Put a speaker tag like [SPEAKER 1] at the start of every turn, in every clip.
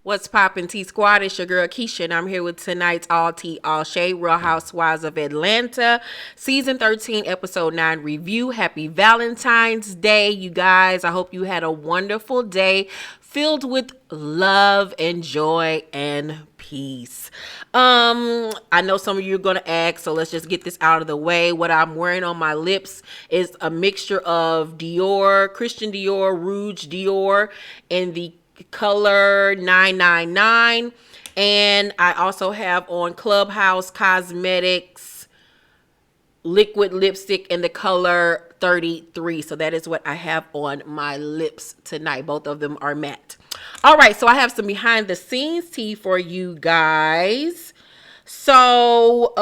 [SPEAKER 1] What's poppin' T Squad? It's your girl Keisha, and I'm here with tonight's All Tea, All Shade, Real Housewives of Atlanta, Season 13, Episode 9 review. Happy Valentine's Day, you guys. I hope you had a wonderful day filled with love and joy and peace. I know some of you are going to ask, so let's just get this out of the way. What I'm wearing on my lips is a mixture of Dior, Christian Dior, Rouge Dior, and the color 999, and I also have on Clubhouse Cosmetics liquid lipstick in the color 33. So that is what I have on my lips tonight. Both of them are matte. All right, so I have some behind the scenes tea for you guys. So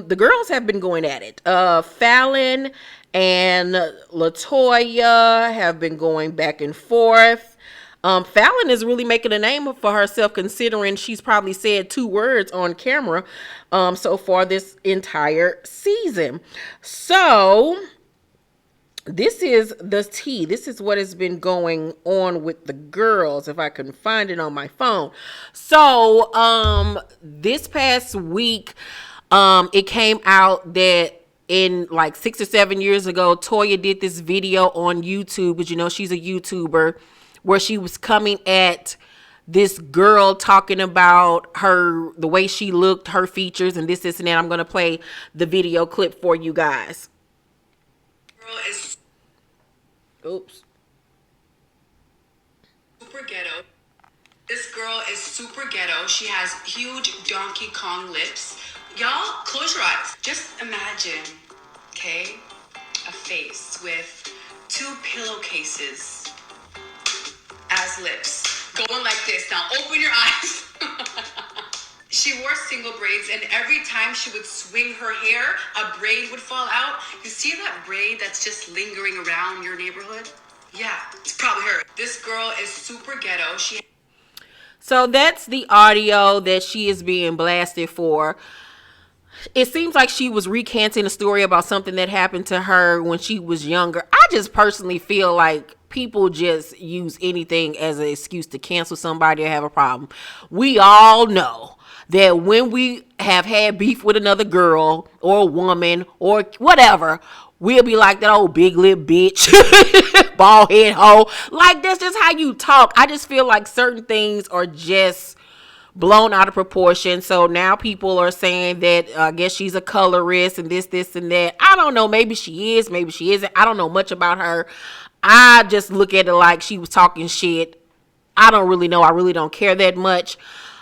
[SPEAKER 1] the girls have been going at it. Fallon and LaToya have been going back and forth. Fallon is really making a name for herself, considering she's probably said 2 words on camera so far this entire season. So this is the tea. This is what has been going on with the girls, if I can find it on my phone. So this past week, it came out that in like 6 or 7 years ago, Toya did this video on YouTube, because you know she's a YouTuber, where she was coming at this girl talking about the way she looked, her features, and this and that. I'm going to play the video clip for you guys. Oops.
[SPEAKER 2] Super ghetto. This girl is super ghetto. She has huge Donkey Kong lips. Y'all, close your eyes. Just imagine, okay, a face with 2 pillowcases as lips, going like this. Now open your eyes. She wore single braids, and every time she would swing her hair, a braid would fall out. You see that braid that's just lingering around your neighborhood? Yeah, it's probably her. This girl is super ghetto.
[SPEAKER 1] So that's the audio that she is being blasted for. It seems like she was recanting a story about something that happened to her when she was younger. I just personally feel like people just use anything as an excuse to cancel somebody or have a problem. We all know that when we have had beef with another girl or a woman or whatever, we'll be like, that old big lip bitch, bald head hoe. Like, that's just how you talk. I just feel like certain things are just blown out of proportion. So now people are saying that I guess she's a colorist and this and that. I don't know. Maybe she is, maybe she isn't. I don't know much about her. I just look at it like she was talking shit. I don't really know. I really don't care that much.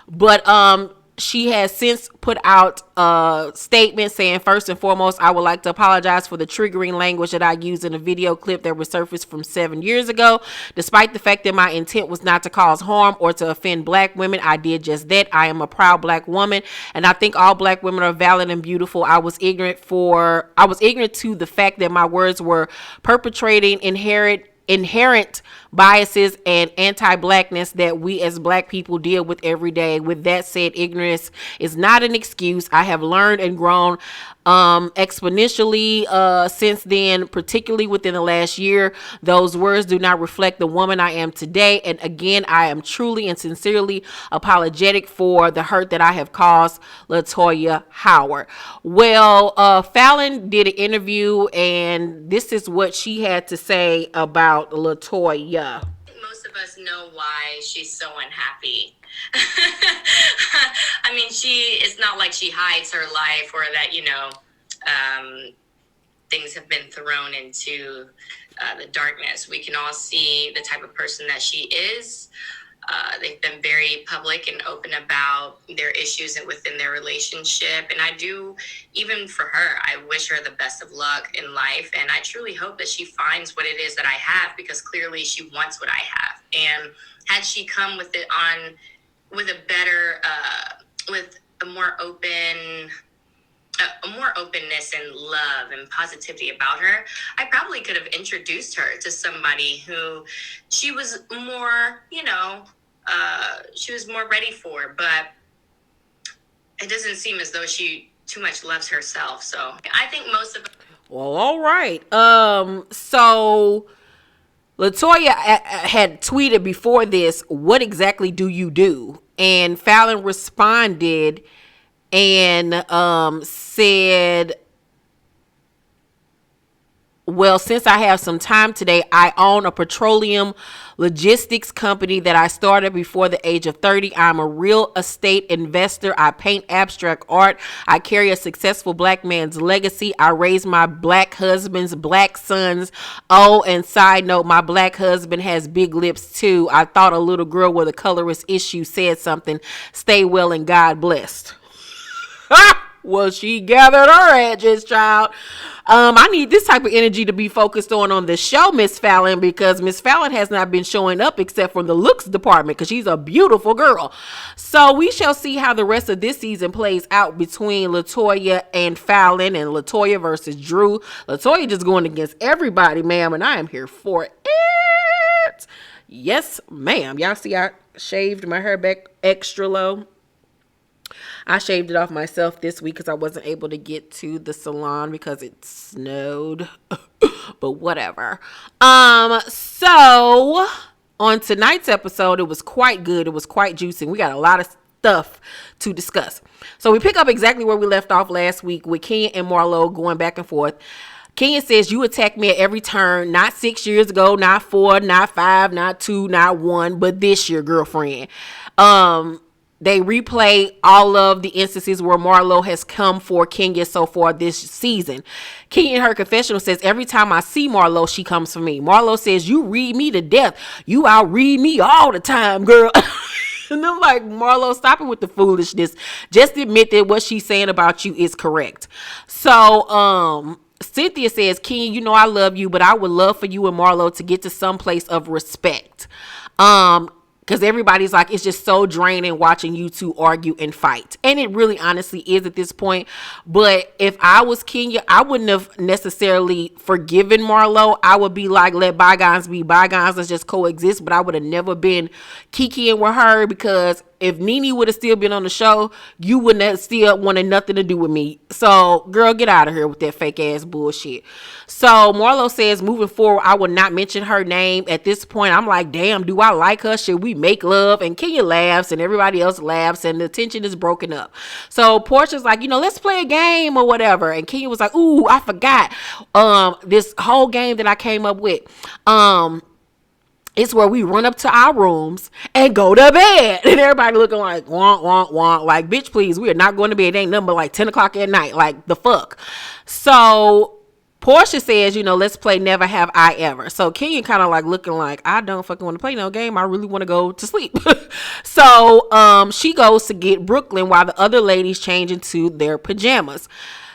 [SPEAKER 1] But she has since put out a statement saying, first and foremost, I would like to apologize for the triggering language that I used in a video clip that was surfaced from 7 years ago. Despite the fact that my intent was not to cause harm or to offend black women, I did just that. I am a proud black woman, and I think all black women are valid and beautiful. I was ignorant to the fact that my words were perpetrating inherent biases and anti-blackness that we as black people deal with every day. With that said, ignorance is not an excuse. I have learned and grown exponentially since then, particularly within the last year. Those words do not reflect the woman I am today, and again, I am truly and sincerely apologetic for the hurt that I have caused LaToya Howard. Well, Fallon did an interview, and this is what she had to say about LaToya.
[SPEAKER 3] Most of us know why she's so unhappy. I mean, it's not like she hides her life, or that, things have been thrown into the darkness. We can all see the type of person that she is. They've been very public and open about their issues within their relationship. And I do, even for her, I wish her the best of luck in life. And I truly hope that she finds what it is that I have, because clearly she wants what I have. And had she come with it on, with a better, with a more open, a more openness and love and positivity about her, I probably could have introduced her to somebody who she was more, she was more ready for. But it doesn't seem as though she too much loves herself. So I think most of.
[SPEAKER 1] Well, all right. So Latoya had tweeted before this, "What exactly do you do?" And Fallon responded and said, "Well, since I have some time today, I own a petroleum logistics company that I started before the age of 30. I'm a real estate investor. I paint abstract art. I carry a successful black man's legacy. I raise my black husband's black sons. Oh, and side note, my black husband has big lips too. I thought a little girl with a colorist issue said something. Stay well and God blessed." Well, she gathered her edges, child. I need this type of energy to be focused on the show, Miss Fallon, because Miss Fallon has not been showing up except for the looks department, because she's a beautiful girl. So we shall see how the rest of this season plays out between Latoya and Fallon, and Latoya versus Drew. Latoya just going against everybody, ma'am, and I am here for it. Yes, ma'am. Y'all see I shaved my hair back extra low. I shaved it off myself this week because I wasn't able to get to the salon because it snowed. But whatever. So on tonight's episode, it was quite good. It was quite juicy. We got a lot of stuff to discuss. So we pick up exactly where we left off last week with Kenya and Marlo going back and forth. Kenya says, "You attack me at every turn, not 6 years ago, not 4, not 5, not 2, not 1, but this year, girlfriend." They replay all of the instances where Marlo has come for Kenya so far this season. Kenya in her confessional says, "Every time I see Marlo, she comes for me." Marlo says, "You read me to death. You outread me all the time, girl." And I'm like, Marlo, stop it with the foolishness. Just admit that what she's saying about you is correct. So, Cynthia says, "Kenya, you know I love you, but I would love for you and Marlo to get to some place of respect." Because everybody's like, it's just so draining watching you two argue and fight. And it really honestly is at this point. But if I was Kenya, I wouldn't have necessarily forgiven Marlo. I would be like, let bygones be bygones. Let's just coexist. But I would have never been kikiing with her, because if Nene would have still been on the show, you wouldn't have still wanted nothing to do with me. So, girl, get out of here with that fake ass bullshit. So, Marlo says, moving forward, I will not mention her name. At this point, I'm like, damn, do I like her? Should we make love? And Kenya laughs and everybody else laughs and the tension is broken up. So, Porsha's like, let's play a game or whatever. And Kenya was like, ooh, I forgot this whole game that I came up with. It's where we run up to our rooms and go to bed. And everybody looking like, wonk, wonk, wonk. Like, bitch, please, we are not going to bed. It ain't nothing but like 10 o'clock at night. Like, the fuck. So, Porsha says, let's play Never Have I Ever. So, Kenya kind of like looking like, I don't fucking want to play no game. I really want to go to sleep. So, she goes to get Brooklyn while the other ladies change into their pajamas.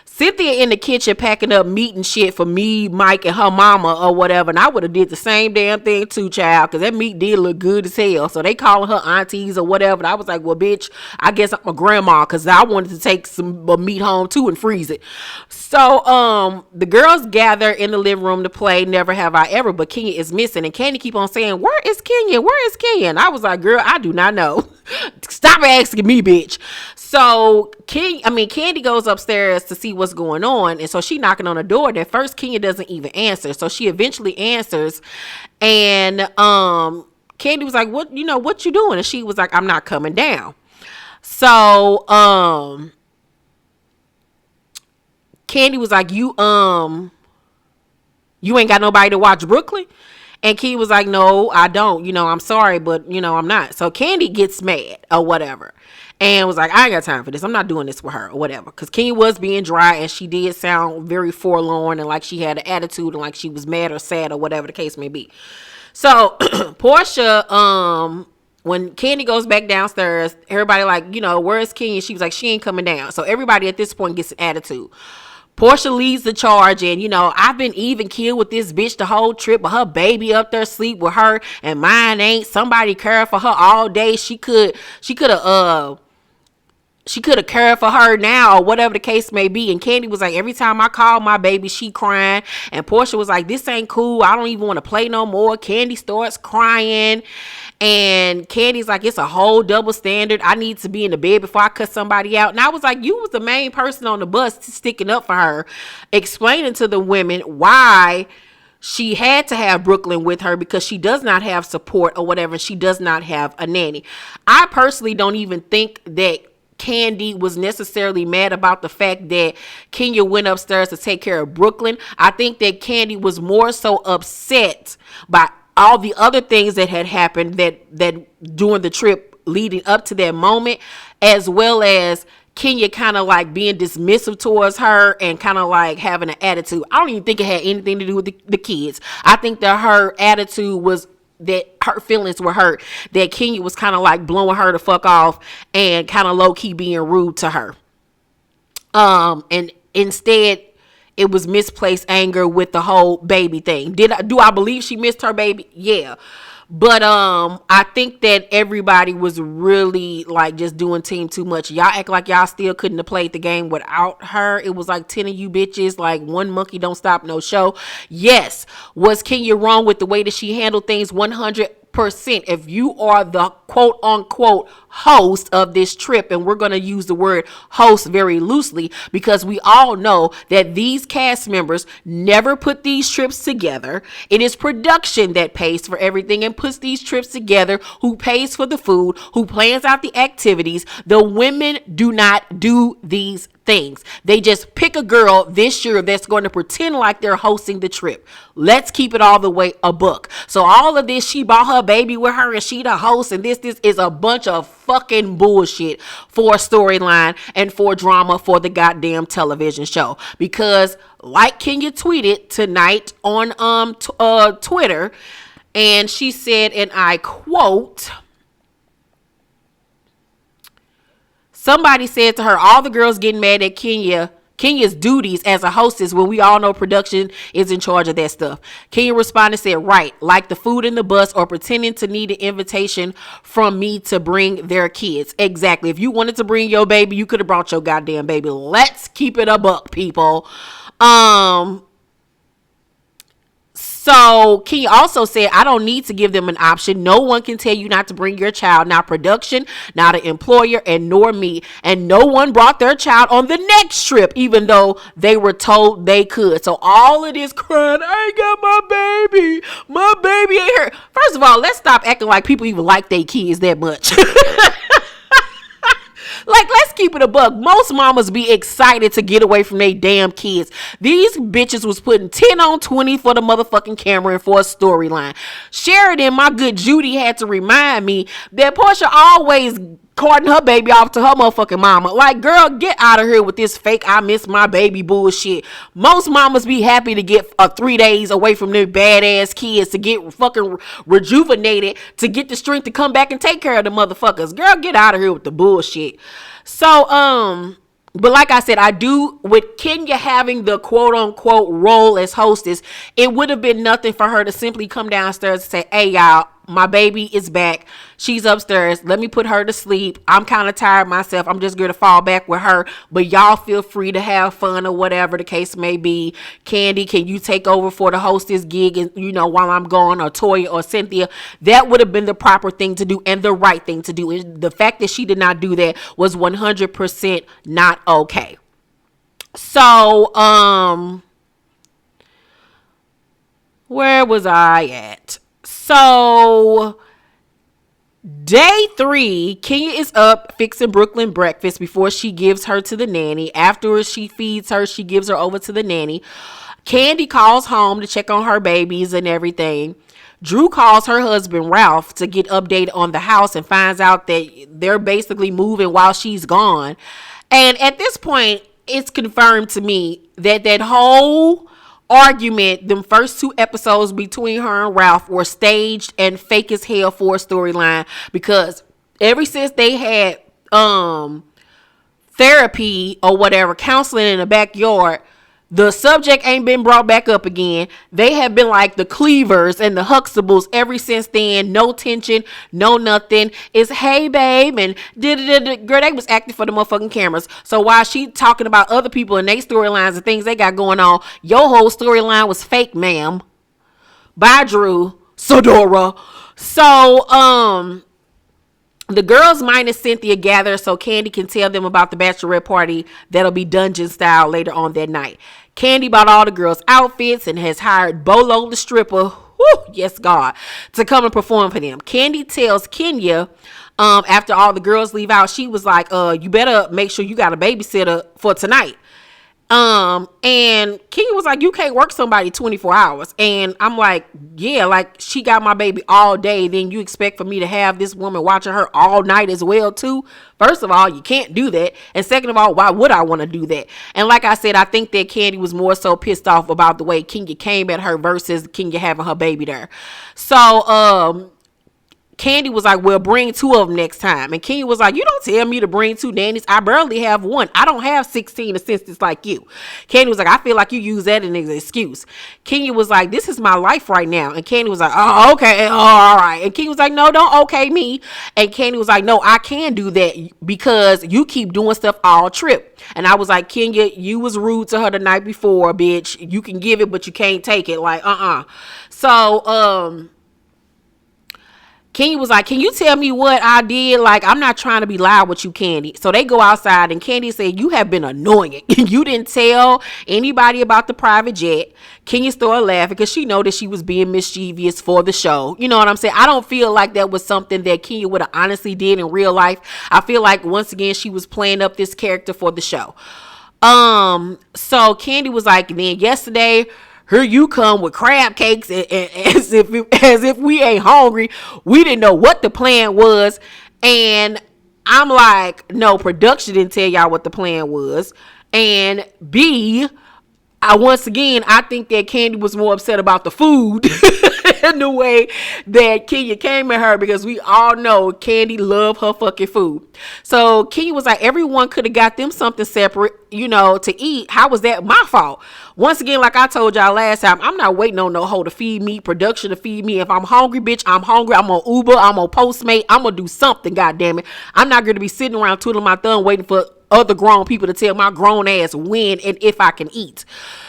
[SPEAKER 1] Cynthia in the kitchen packing up meat and shit for me, Mike, and her mama or whatever. And I would have did the same damn thing too, child, because that meat did look good as hell. So they calling her aunties or whatever. And I was like, well, bitch, I guess I'm a grandma, because I wanted to take some meat home too and freeze it. So the girls gather in the living room to play Never Have I Ever, but Kenya is missing. And Candy keep on saying, where is Kenya? Where is Kenya? And I was like, girl, I do not know. Stop asking me, bitch. So Candy goes upstairs to see what's going on, and so she knocking on the door. And at first Kenya doesn't even answer, so she eventually answers, and Candy was like, what you doing? And she was like, I'm not coming down. So Candy was like, you ain't got nobody to watch Brooklyn? And Key was like, no, I don't. I'm sorry, but, I'm not. So Candy gets mad or whatever and was like, I ain't got time for this. I'm not doing this with her or whatever. Because Kenya was being dry and she did sound very forlorn and like she had an attitude and like she was mad or sad or whatever the case may be. So Porsha when Candy goes back downstairs, everybody like, where's Kenya? She was like, she ain't coming down. So everybody at this point gets an attitude. Porsha leads the charge, and I've been even killed with this bitch the whole trip, but her baby up there sleep with her and mine ain't. Somebody care for her all day. She could have cared for her now, or whatever the case may be. And Candy was like, every time I call my baby, she crying. And Porsha was like, this ain't cool. I don't even want to play no more. Candy starts crying. And Candy's like, it's a whole double standard. I need to be in the bed before I cut somebody out. And I was like, you was the main person on the bus sticking up for her, explaining to the women why she had to have Brooklyn with her, because she does not have support or whatever. She does not have a nanny. I personally don't even think that Candy was necessarily mad about the fact that Kenya went upstairs to take care of Brooklyn. I think that Candy was more so upset by all the other things that had happened that during the trip leading up to that moment, as well as Kenya kind of like being dismissive towards her and kind of like having an attitude. I don't even think it had anything to do with the kids. I think that her attitude was that her feelings were hurt, that Kenya was kind of like blowing her the fuck off and kind of low-key being rude to her. And instead it was misplaced anger with the whole baby thing. Do I believe she missed her baby? Yeah. But I think that everybody was really like just doing team too much. Y'all act like y'all still couldn't have played the game without her. It was like 10 of you bitches, like one monkey don't stop no show. Yes. Was Kenya wrong with the way that she handled things? 100%. If you are the quote unquote host of this trip, and we're going to use the word host very loosely because we all know that these cast members never put these trips together. It is production that pays for everything and puts these trips together, who pays for the food, who plans out the activities. The women do not do these things. They just pick a girl this year that's going to pretend like they're hosting the trip. Let's keep it all the way a buck. So all of this, she brought her baby with her and she the host, and this is a bunch of fucking bullshit for a storyline and for drama for the goddamn television show. Because like Kenya tweeted tonight on Twitter, and she said, and I quote, somebody said to her, all the girls getting mad at Kenya's duties as a hostess when we all know production is in charge of that stuff. Kenya responded, said, right, like the food in the bus or pretending to need an invitation from me to bring their kids. Exactly. If you wanted to bring your baby, you could have brought your goddamn baby. Let's keep it a buck, people. So Kenya also said, I don't need to give them an option. No one can tell you not to bring your child. Not production, not an employer, and nor me. And no one brought their child on the next trip, even though they were told they could. So all of this crying, I ain't got my baby. My baby ain't here. First of all, let's stop acting like people even like their kids that much. Like, let's keep it a buck. Most mamas be excited to get away from their damn kids. These bitches was putting 10 on 20 for the motherfucking camera and for a storyline. Sheridan, my good Judy, had to remind me that Porsha always carting her baby off to her motherfucking mama. Like, girl, get out of here with this fake I miss my baby bullshit. Most mamas be happy to get 3 days away from their badass kids to get fucking rejuvenated, to get the strength to come back and take care of the motherfuckers. Girl, get out of here with the bullshit. So, but like I said, I do, with Kenya having the quote unquote role as hostess, it would have been nothing for her to simply come downstairs and say, hey y'all, my baby is back. She's upstairs. Let me put her to sleep. I'm kind of tired myself. I'm just going to fall back with her. But y'all feel free to have fun or whatever the case may be. Candy, can you take over for the hostess gig and while I'm gone, or Toya or Cynthia? That would have been the proper thing to do and the right thing to do. And the fact that she did not do that was 100% not okay. So, where was I at? So, day 3, Kenya is up fixing Brooklyn breakfast before she gives her to the nanny. Afterwards, she feeds her. She gives her over to the nanny. Candy calls home to check on her babies and everything. Drew calls her husband, Ralph, to get updated on the house and finds out that they're basically moving while she's gone. And at this point, it's confirmed to me that that whole argument, them first 2 episodes between her and Ralph were staged and fake as hell for a storyline, because ever since they had therapy or whatever, counseling in the backyard, the subject ain't been brought back up again. They have been like the Cleavers and the Huxtables ever since then. No tension, no nothing. It's hey babe and girl, they was acting for the motherfucking cameras. So while she talking about other people and their storylines and things they got going on, your whole storyline was fake, ma'am. Bye, Drew Sodora. So the girls minus Cynthia gather so Candy can tell them about the bachelorette party that'll be dungeon style later on that night. Candy bought all the girls outfits and has hired Bolo the stripper, yes God, to come and perform for them. Candy tells Kenya, after all the girls leave out, she was like, you better make sure you got a babysitter for tonight. And Kenya was like, you can't work somebody 24 hours. And I'm like, yeah, like she got my baby all day. Then you expect for me to have this woman watching her all night as well too? First of all, you can't do that. And second of all, why would I want to do that? And like I said, I think that Candy was more so pissed off about the way Kenya came at her versus Kenya having her baby there. So, Candy was like, well, bring 2 of them next time. And Kenya was like, you don't tell me to bring 2 nannies. I barely have 1. I don't have 16 assistants like you. Candy was like, I feel like you use that as an excuse. Kenya was like, this is my life right now. And Candy was like, oh, okay, all right. And Kenya was like, no, don't okay me. And Candy was like, no, I can do that because you keep doing stuff all trip. And I was like, Kenya, you was rude to her the night before, bitch. You can give it, but you can't take it. Like, So, Kenya was like, can you tell me what I did? Like, I'm not trying to be loud with you, Candy. So they go outside and Candy said, you have been annoying. You didn't tell anybody about the private jet. Kenya started laughing because she know that she was being mischievous for the show. You know what I'm saying? I don't feel like that was something that Kenya would have honestly did in real life. I feel like once again, she was playing up this character for the show. So Candy was like, then yesterday, here you come with crab cakes and as if we ain't hungry. We didn't know what the plan was. And I'm like, no, production didn't tell y'all what the plan was. And B, once again, I think that Candy was more upset about the food in the way that Kenya came at her, because we all know Candy loved her fucking food. So Kenya was like, everyone could have got them something separate, to eat. How was that my fault? Once again, like I told y'all last time, I'm not waiting on no hoe to feed me, production to feed me. If I'm hungry, bitch, I'm hungry. I'm on Uber, I'm on Postmate, I'm gonna do something, goddammit. I'm not gonna be sitting around twiddling my thumb waiting for other grown people to tell my grown ass when and if I can eat.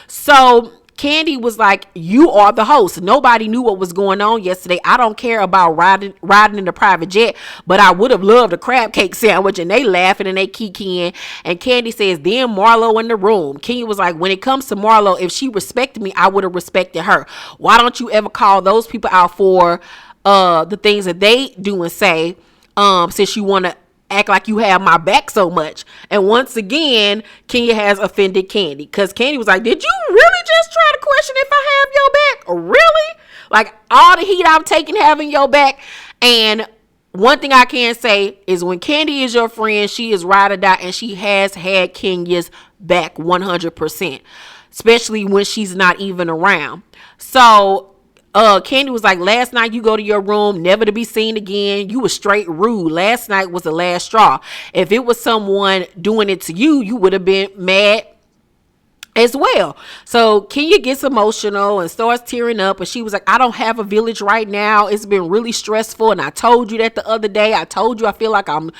[SPEAKER 1] So Candy was like, you are the host. Nobody knew what was going on yesterday. I don't care about riding in the private jet, but I would have loved a crab cake sandwich. And they laughing and they kikiing. And Candy says, then Marlo in the room. Kenya was like, when it comes to Marlo, if she respected me, I would have respected her. Why don't you ever call those people out for the things that they do and say, since you want to act like you have my back so much? And once again, Kenya has offended Candy, because Candy was like, did you really just try to question if I have your back? Really? Like, all the heat I'm taking having your back. And one thing I can say is, when Candy is your friend, she is ride or die, and she has had Kenya's back 100%, especially when she's not even around. So Candy was like, last night you go to your room, never to be seen again. You was straight rude. Last night was the last straw. If it was someone doing it to you, you would have been mad as well. So Kenya gets emotional and starts tearing up, and she was like, I don't have a village right now. It's been really stressful, and I told you that the other day. I told you I feel like I'm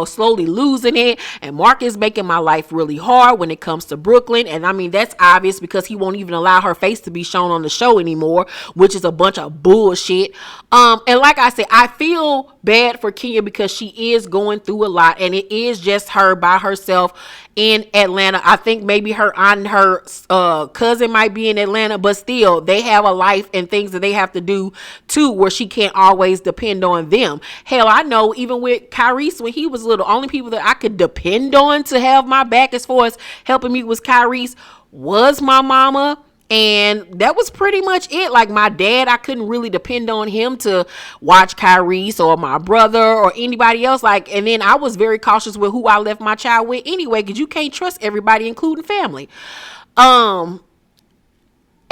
[SPEAKER 1] slowly losing it, and Mark is making my life really hard when it comes to Brooklyn. And I mean, that's obvious, because he won't even allow her face to be shown on the show anymore, which is a bunch of bullshit. And like I said, I feel bad for Kenya, because she is going through a lot, and it is just her by herself in Atlanta. I think maybe her aunt and her cousin might be in Atlanta, but still, they have a life and things that they have to do too, where she can't always depend on them. Hell, I know even with Kyrese, when he was little, only people that I could depend on to have my back as far as helping me was Kyrese, was my mama. And that was pretty much it. Like, my dad, I couldn't really depend on him to watch Kyrese, or my brother, or anybody else. Like, and then I was very cautious with who I left my child with anyway, because you can't trust everybody, including family.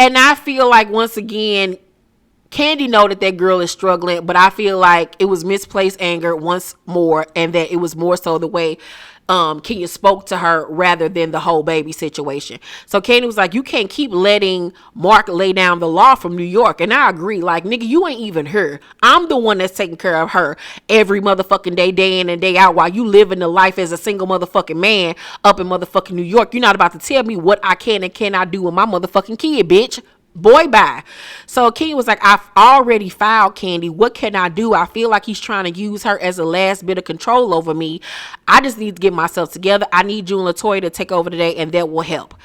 [SPEAKER 1] And I feel like, once again, Candy know that girl is struggling, but I feel like it was misplaced anger once more, and that it was more so the way Kenya spoke to her rather than the whole baby situation. So Candy was like, you can't keep letting Mark lay down the law from New York. And I agree. Like, nigga, you ain't even her. I'm the one that's taking care of her every motherfucking day in and day out, while you living the life as a single motherfucking man up in motherfucking New York. You're not about to tell me what I can and cannot do with my motherfucking kid, bitch. Boy, bye. So Kenya was like, I've already filed, Candy. What can I do? I feel like he's trying to use her as a last bit of control over me. I just need to get myself together. I need you and LaToya to take over today, and that will help.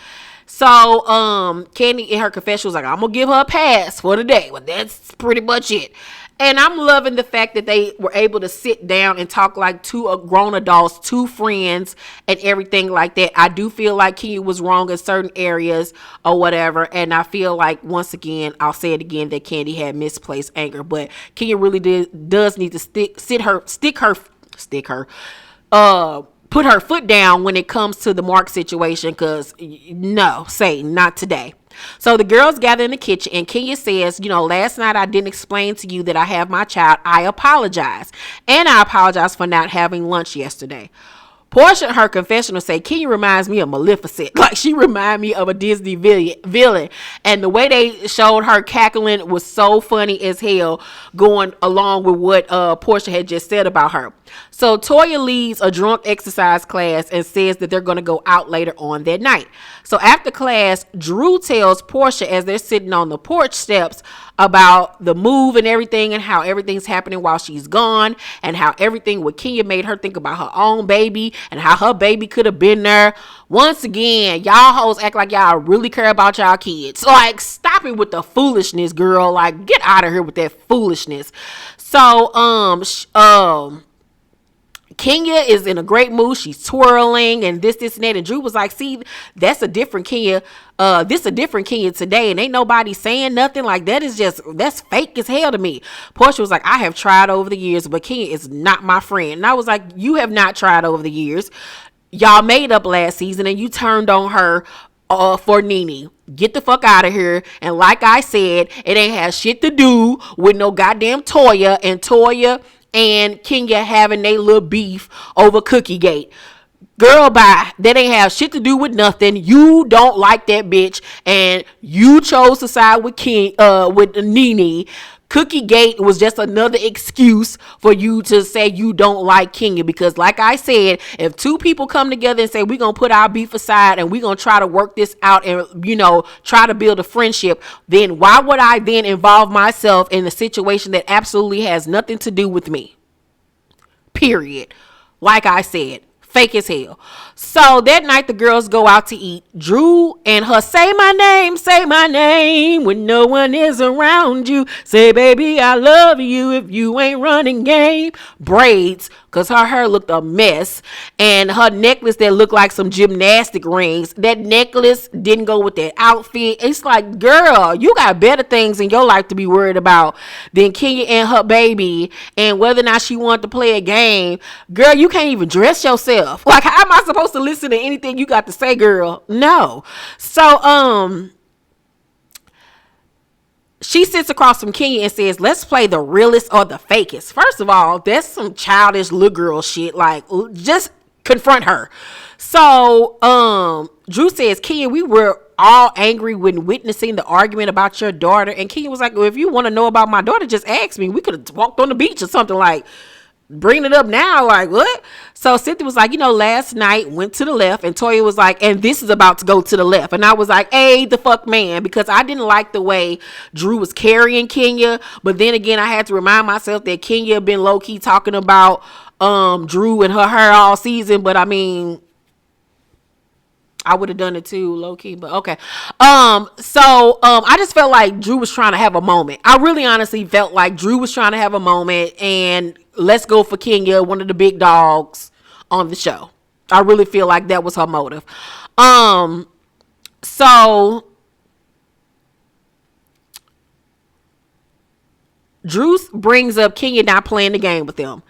[SPEAKER 1] So Candy in her confession was like, I'm gonna give her a pass for the day. Well, that's pretty much it. And I'm loving the fact that they were able to sit down and talk like two grown adults, two friends, and everything like that. I do feel like Kenya was wrong in certain areas or whatever. And I feel like, once again, I'll say it again, that Candy had misplaced anger. But Kenya really does need to put her foot down when it comes to the Mark situation, because not today. So the girls gather in the kitchen, and Kenya says, last night I didn't explain to you that I have my child. I apologize. And I apologize for not having lunch yesterday. Porsha in her confessional say, Kenya reminds me of Maleficent. Like, she remind me of a Disney villain. And the way they showed her cackling was so funny as hell, going along with what Porsha had just said about her. So Toya leads a drunk exercise class and says that they're going to go out later on that night. So after class, Drew tells Porsha, as they're sitting on the porch steps, about the move and everything, and how everything's happening while she's gone, and how everything with Kenya made her think about her own baby, and how her baby could have been there. Once again, y'all hoes act like y'all really care about y'all kids. Like, stop it with the foolishness, girl. Like, get out of here with that foolishness. So Kenya is in a great mood. She's twirling and this and that. And Drew was like, see, that's a different Kenya. This a different Kenya today. And ain't nobody saying nothing. Like, that's fake as hell to me. Porsha was like, I have tried over the years, but Kenya is not my friend. And I was like, you have not tried over the years. Y'all made up last season and you turned on her for Nene. Get the fuck out of here. And like I said, it ain't have shit to do with no goddamn Toya and Kenya having their little beef over Cookie Gate. Girl, bye. That ain't have shit to do with nothing. You don't like that bitch, and you chose to side with with Nene. Cookie Gate was just another excuse for you to say you don't like Kenya, because like I said, if two people come together and say we're going to put our beef aside and we're going to try to work this out and, try to build a friendship, then why would I then involve myself in a situation that absolutely has nothing to do with me? Period. Like I said, fake as hell. So that night the girls go out to eat. Drew and her say my name when no one is around you. Say, baby, I love you if you ain't running game. Braids, because her hair looked a mess. And her necklace that looked like some gymnastic rings. That necklace didn't go with that outfit. It's like, girl, you got better things in your life to be worried about than Kenya and her baby and whether or not she wanted to play a game. Girl, you can't even dress yourself. Like, how am I supposed to listen to anything you got to say, girl? No. So, she sits across from Kenya and says, let's play the realest or the fakest. First of all, that's some childish little girl shit. Like, just confront her. So, Drew says, Kenya, we were all angry when witnessing the argument about your daughter. And Kenya was like, well, if you want to know about my daughter, just ask me. We could have walked on the beach or something. Like, bringing it up now, like, what? So Cynthia was like, last night went to the left, and Toya was like, and this is about to go to the left. And I was like, hey, the fuck man, because I didn't like the way Drew was carrying Kenya. But then again, I had to remind myself that Kenya been low-key talking about Drew and her hair all season. But I mean, I would have done it too, low key, but okay. I just felt like Drew was trying to have a moment. I really honestly felt like Drew was trying to have a moment, and let's go for Kenya, one of the big dogs on the show. I really feel like that was her motive. So Drew brings up Kenya not playing the game with them.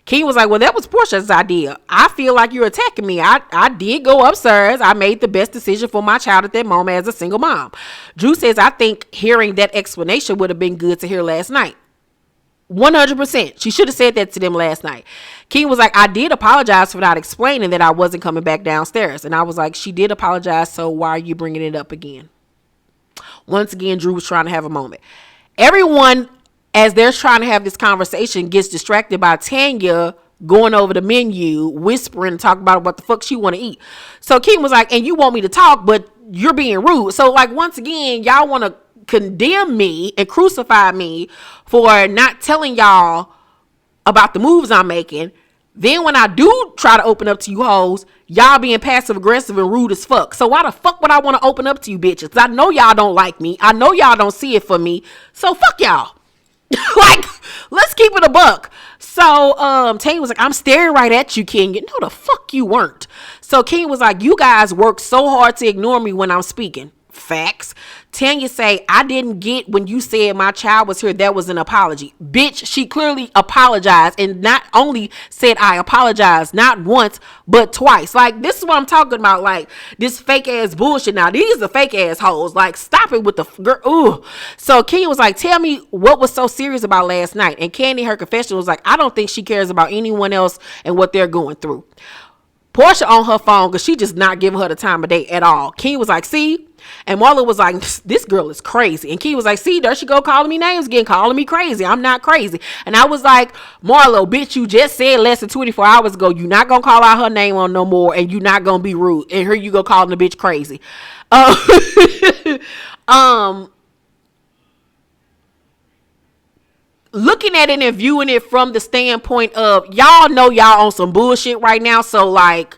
[SPEAKER 1] King was like, well, that was Porsha's idea. I feel like you're attacking me. I did go upstairs. I made the best decision for my child at that moment as a single mom. Drew says, I think hearing that explanation would have been good to hear last night. 100%. She should have said that to them last night. King was like, I did apologize for not explaining that I wasn't coming back downstairs. And I was like, she did apologize, so why are you bringing it up again? Once again, Drew was trying to have a moment. Everyone, as they're trying to have this conversation, gets distracted by Tanya going over the menu, whispering, talking about what the fuck she want to eat. So King was like, and you want me to talk, but you're being rude. So like, once again, y'all want to condemn me and crucify me for not telling y'all about the moves I'm making. Then when I do try to open up to you hoes, y'all being passive aggressive and rude as fuck. So why the fuck would I want to open up to you bitches? Cause I know y'all don't like me. I know y'all don't see it for me. So fuck y'all. Like, let's keep it a buck. So Tanya was like, I'm staring right at you, Kenya. No, the fuck you weren't. So Kenya was like, you guys work so hard to ignore me when I'm speaking. Facts. Tanya say, I didn't get when you said my child was here, that was an apology. Bitch, she clearly apologized, and not only said I apologize not once but twice. Like, this is what I'm talking about. Like, this fake ass bullshit. Now these are fake ass hoes. Like, stop it with the girl. Ooh. So Kenya was like, tell me what was so serious about last night. And Candy, her confession, was like, I don't think she cares about anyone else and what they're going through. Porsha on her phone because she just not giving her the time of day at all. Kenya was like, see? And Marlo was like, this girl is crazy. And Kenya was like, see, there she go calling me names again, calling me crazy. I'm not crazy. And I was like, Marlo, bitch, you just said less than 24 hours ago you not going to call out her name on no more, and you not going to be rude. And here you go calling the bitch crazy. Looking at it and viewing it from the standpoint of, y'all know y'all on some bullshit right now. So like,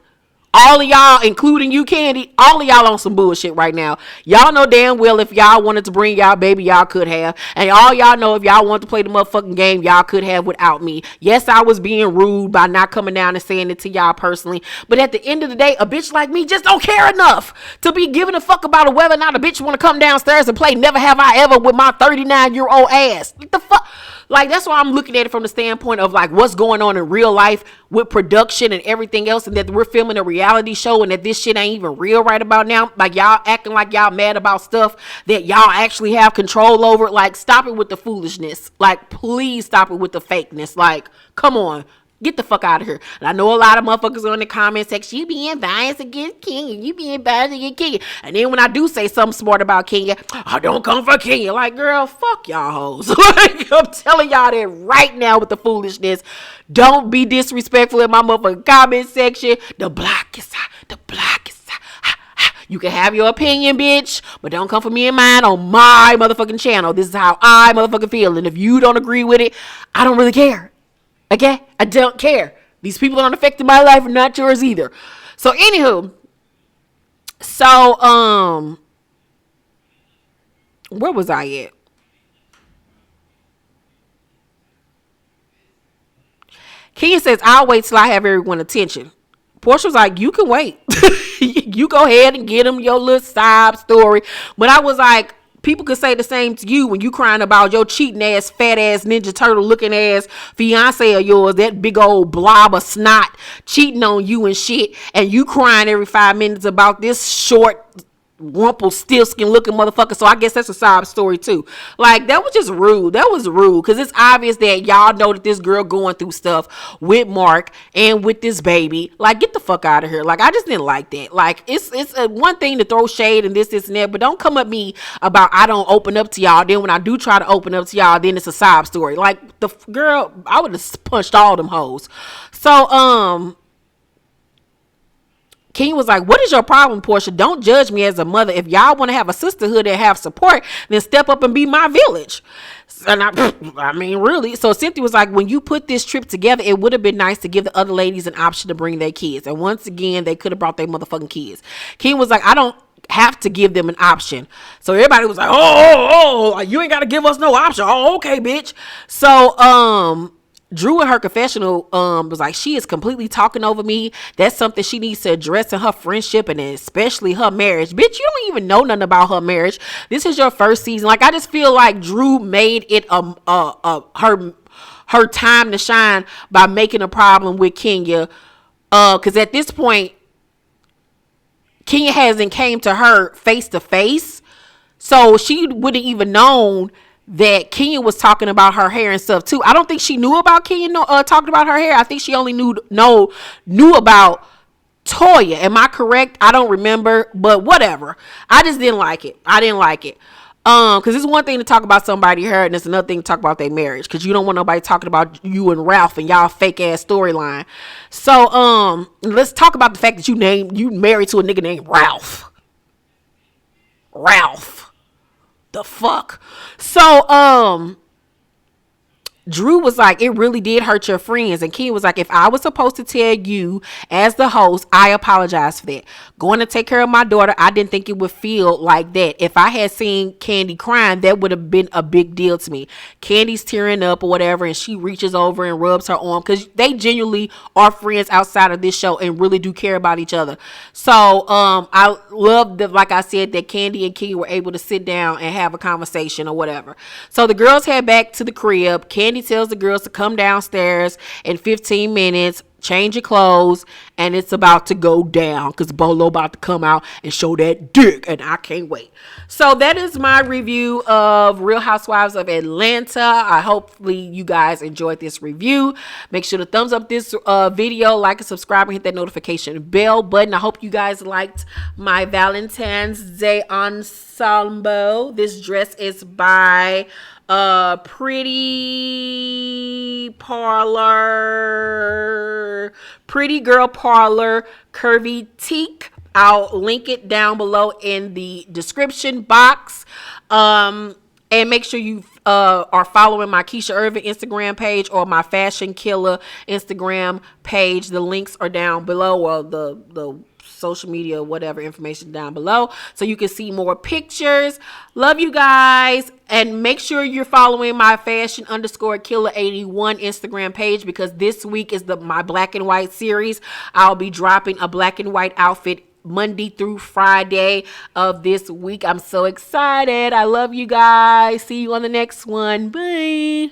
[SPEAKER 1] all of y'all, including you, Candy, all of y'all on some bullshit right now. Y'all know damn well if y'all wanted to bring y'all baby, y'all could have. And all y'all know if y'all wanted to play the motherfucking game, y'all could have without me. Yes, I was being rude by not coming down and saying it to y'all personally. But at the end of the day, a bitch like me just don't care enough to be giving a fuck about whether or not a bitch want to come downstairs and play Never Have I Ever with my 39-year-old ass. What the fuck? Like, that's why I'm looking at it from the standpoint of like what's going on in real life with production and everything else, and that we're filming a reality show and that this shit ain't even real right about now. Like, y'all acting like y'all mad about stuff that y'all actually have control over. Like, stop it with the foolishness. Like, please stop it with the fakeness. Like, come on. Get the fuck out of here. And I know a lot of motherfuckers are in the comment section, you being biased against Kenya, you being biased against Kenya. And then when I do say something smart about Kenya, I don't come for Kenya. Like, girl, fuck y'all hoes. Like, I'm telling y'all that right now with the foolishness. Don't be disrespectful in my motherfucking comment section. The block is hot. The block is hot. You can have your opinion, bitch, but don't come for me and mine on my motherfucking channel. This is how I motherfucking feel. And if you don't agree with it, I don't really care. Okay? I don't care. These people aren't affecting my life and not yours either. So, anywho. So, where was I at? Kenya says, I'll wait till I have everyone's attention. Porsha was like, you can wait. You go ahead and get them your little side story. But I was like, people could say the same to you when you crying about your cheating ass, fat ass, Ninja Turtle looking ass fiance of yours, that big old blob of snot cheating on you and shit, and you crying every 5 minutes about this short, Rumpelstiltskin looking motherfucker. So I guess that's a sob story too. Like, that was just rude. That was rude, because it's obvious that y'all know that this girl going through stuff with Mark and with this baby. Like, get the fuck out of here. Like, I just didn't like that. Like, it's one thing to throw shade and this and that, but don't come at me about I don't open up to y'all. Then when I do try to open up to y'all, then it's a sob story. Like, the girl, I would have punched all them hoes. So Kenya was like, what is your problem, Porsha? Don't judge me as a mother. If y'all want to have a sisterhood and have support, then step up and be my village. And I mean, really. So Cynthia was like, when you put this trip together, it would have been nice to give the other ladies an option to bring their kids. And once again, they could have brought their motherfucking kids. Kenya was like, I don't have to give them an option. So everybody was like, oh, you ain't got to give us no option. Oh, okay, bitch. So, Drew in her confessional was like, she is completely talking over me. That's something she needs to address in her friendship and especially her marriage. Bitch, you don't even know nothing about her marriage. This is your first season. Like, I just feel like Drew made it her her time to shine by making a problem with Kenya. Because at this point, Kenya hasn't came to her face to face. So she wouldn't even known that Kenya was talking about her hair and stuff too. I don't think she knew about Kenya talking about her hair. I think she only knew about Toya. Am I correct? I don't remember, but whatever. I just didn't like it. I didn't like it. Because it's one thing to talk about somebody's hair, and it's another thing to talk about their marriage. Because you don't want nobody talking about you and Ralph and y'all fake ass storyline. So, let's talk about the fact that you married to a nigga named Ralph. Ralph. The fuck? So, Drew was like, it really did hurt your friends. And Kenya was like, if I was supposed to tell you as the host, I apologize for that. Going to take care of my daughter, I didn't think it would feel like that. If I had seen Candy crying, that would have been a big deal to me. Candy's tearing up or whatever, and she reaches over and rubs her arm because they genuinely are friends outside of this show and really do care about each other. So I love that, like I said, that Candy and Kenya were able to sit down and have a conversation or whatever. So the girls head back to the crib. Candy tells the girls to come downstairs in 15 minutes, change your clothes, and it's about to go down because Bolo about to come out and show that dick, and I can't wait. So that is my review of Real Housewives of Atlanta. I hopefully you guys enjoyed this review. Make sure to thumbs up this video, like and subscribe, and hit that notification bell button. I hope you guys liked my Valentine's Day ensemble. This dress is by Pretty Girl Parlor Curvy Teak. I'll link it down below in the description box. And make sure you are following my Keisha Irvin Instagram page or my Fashion Killer Instagram page. The links are down below, or the social media, whatever information down below, so you can see more pictures. Love you guys, and make sure you're following my fashion_killer81 Instagram page, because this week is my black and white series. I'll be dropping a black and white outfit Monday through Friday of this week. I'm so excited. I love you guys. See you on the next one. Bye.